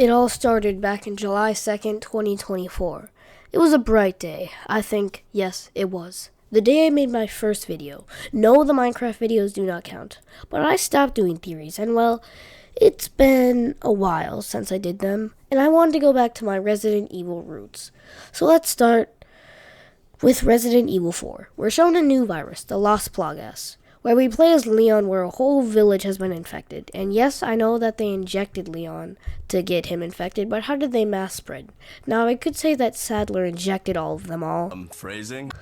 It all started back in July 2nd, 2024. It was a bright day. I think, yes, it was. The day I made my first video. No, the Minecraft videos do not count. But I stopped doing theories, and well, it's been a while since I did them, and I wanted to go back to my Resident Evil roots. So let's start with Resident Evil 4. We're shown a new virus, the Las Plagas, where we play as Leon where a whole village has been infected. And yes, I know that they injected Leon to get him infected, but how did they mass spread? Now, I could say that Sadler injected all of them all. Phrasing?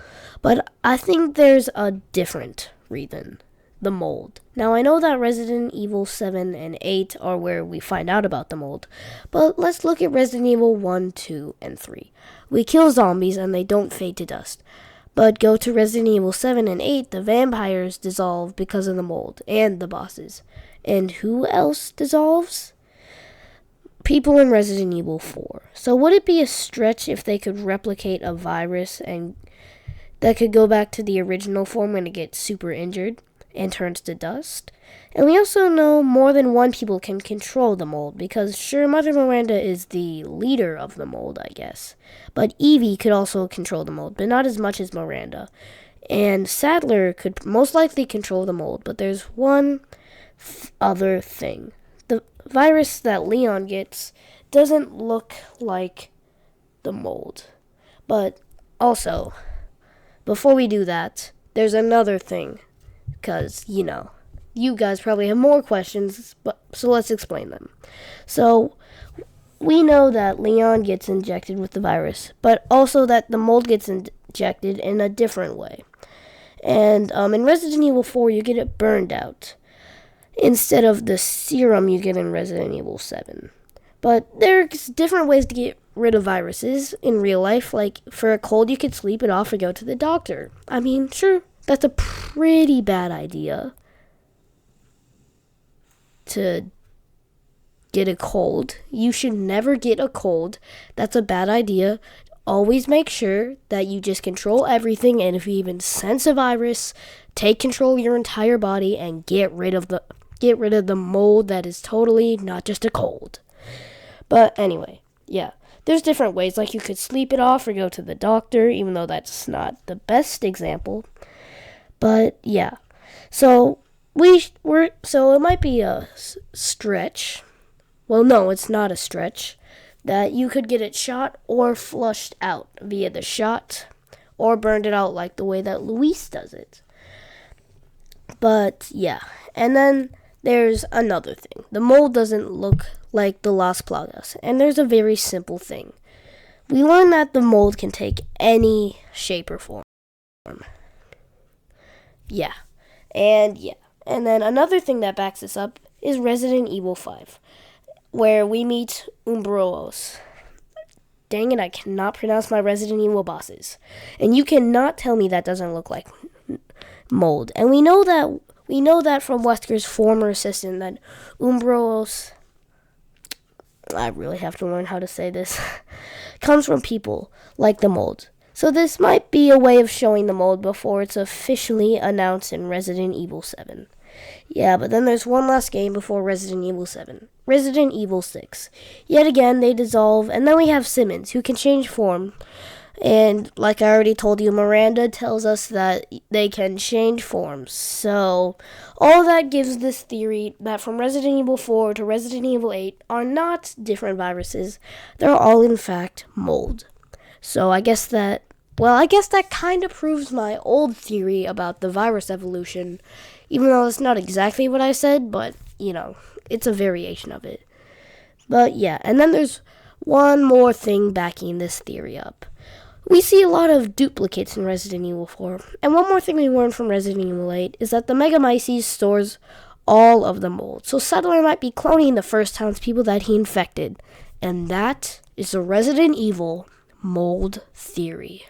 But I think there's a different reason. The mold. Now, I know that Resident Evil 7 and 8 are where we find out about the mold, but let's look at Resident Evil 1, 2, and 3. We kill zombies and they don't fade to dust. But go to Resident Evil 7 and 8, the vampires dissolve because of the mold, and the bosses. And who else dissolves? People in Resident Evil 4. So would it be a stretch if they could replicate a virus and that could go back to the original form when it gets super injured and turns to dust? And we also know more than one people can control the mold, because sure, Mother Miranda is the leader of the mold, I guess. But Evie could also control the mold, but not as much as Miranda. And Sadler could most likely control the mold, but there's one other thing. The virus that Leon gets doesn't look like the mold. But also, before we do that, there's another thing, because, you guys probably have more questions, so let's explain them. So, we know that Leon gets injected with the virus, but also that the mold gets injected in a different way. And in Resident Evil 4, you get it burned out, instead of the serum you get in Resident Evil 7. But there's different ways to get rid of viruses in real life. Like, for a cold, you could sleep it off or go to the doctor. I mean, sure, that's a pretty bad idea to get a cold. You should never get a cold. That's a bad idea. Always make sure that you just control everything, and if you even sense a virus, take control of your entire body and get rid of the mold that is totally not just a cold. But anyway, yeah. There's different ways, like you could sleep it off or go to the doctor, even though that's not the best example. But yeah. So it might be a stretch. Well, no, it's not a stretch. That you could get it shot or flushed out via the shot, or burned it out like the way that Luis does it. But yeah, and then there's another thing. The mold doesn't look like the Las Plagas, and there's a very simple thing. We learned that the mold can take any shape or form. Yeah. And then another thing that backs this up is Resident Evil 5, where we meet Umbroos. Dang it, I cannot pronounce my Resident Evil bosses. And you cannot tell me that doesn't look like mold. And we know that from Wesker's former assistant that Umbroos, I really have to learn how to say this, comes from people like the mold. So this might be a way of showing the mold before it's officially announced in Resident Evil 7. Yeah, but then there's one last game before Resident Evil 7. Resident Evil 6. Yet again, they dissolve, and then we have Simmons, who can change form. And like I already told you, Miranda tells us that they can change forms. So all that gives this theory that from Resident Evil 4 to Resident Evil 8 are not different viruses. They're all in fact mold. So I guess that kind of proves my old theory about the virus evolution, even though it's not exactly what I said, but, it's a variation of it. But yeah, and then there's one more thing backing this theory up. We see a lot of duplicates in Resident Evil 4, and one more thing we learned from Resident Evil 8 is that the Megamyces stores all of the mold. So Sadler might be cloning the first townspeople that he infected, and that is the Resident Evil mold theory.